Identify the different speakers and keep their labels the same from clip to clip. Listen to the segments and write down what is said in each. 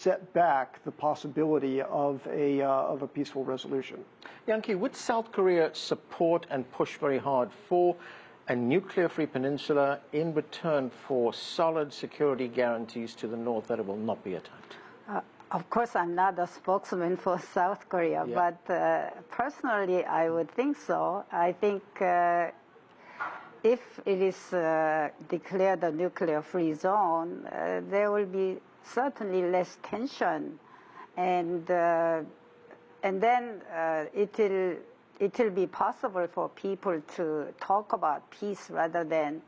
Speaker 1: set back the possibility of a peaceful resolution.
Speaker 2: Yankee, would South Korea support and push very hard for a nuclear-free peninsula in return for solid security guarantees to the north that it will not be attacked?
Speaker 3: Of course, I'm not a spokesman for South Korea, but personally, I would think so. I think if it is declared a nuclear-free zone, there will be certainly less tension, and then it will be possible for people to talk about peace rather than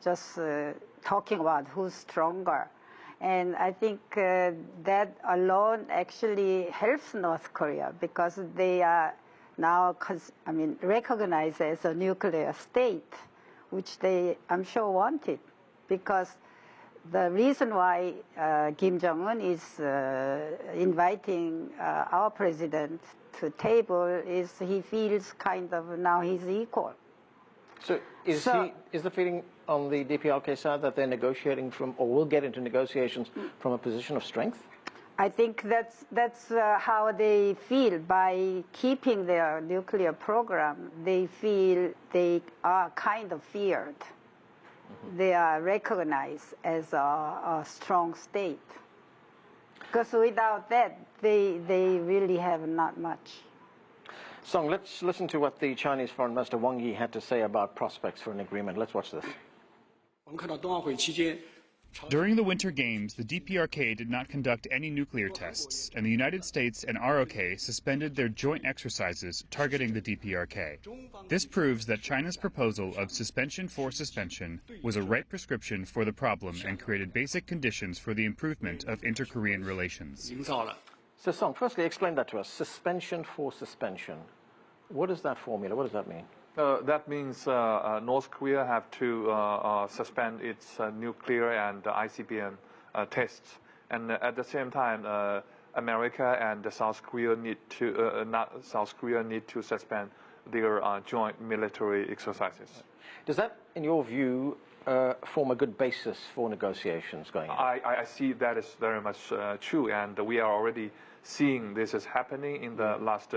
Speaker 3: just talking about who's stronger. And I think that alone actually helps North Korea, because they are now, recognized as a nuclear state, which they, I'm sure, wanted. Because the reason why Kim Jong-un is inviting our president to table is he feels kind of now he's equal.
Speaker 2: So is the feeling on the DPRK side that they're negotiating from, or will get into negotiations from a position of strength?
Speaker 3: I think that's how they feel. By keeping their nuclear program, they feel they are kind of feared. Mm-hmm. They are recognized as a strong state. Because without that, they really have not much.
Speaker 2: Song, let's listen to what the Chinese Foreign Minister Wang Yi had to say about prospects for an agreement. Let's watch this.
Speaker 4: During the Winter Games, the DPRK did not conduct any nuclear tests, and the United States and ROK suspended their joint exercises targeting the DPRK. This proves that China's proposal of suspension for suspension was a right prescription for the problem and created basic conditions for the improvement of inter-Korean relations.
Speaker 2: So, Song, firstly, explain that to us. Suspension for suspension. What is that formula? What does that mean?
Speaker 5: That means North Korea have to suspend its nuclear and ICBM tests, and at the same time, America and South Korea need to suspend their joint military exercises.
Speaker 2: Does that, in your view, form a good basis for negotiations going on?
Speaker 5: I see that is very much true, and we are already seeing this is happening in the last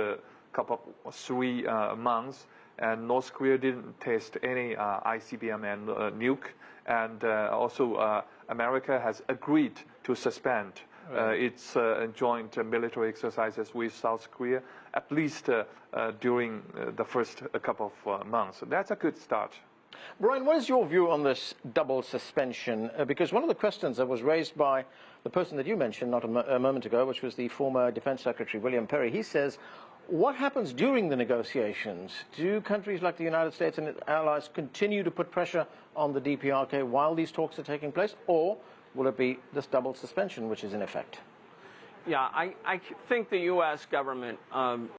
Speaker 5: three months. And North Korea didn't test any ICBM and nuke, and also America has agreed to suspend its joint military exercises with South Korea, at least during the first couple of months. That's a good start.
Speaker 2: Brian, what is your view on this double suspension? Because one of the questions that was raised by the person that you mentioned not a moment ago, which was the former Defense Secretary William Perry, he says, what happens during the negotiations? Do countries like the United States and its allies continue to put pressure on the DPRK while these talks are taking place, or will it be this double suspension which is in effect?
Speaker 6: Yeah, I think the U.S. government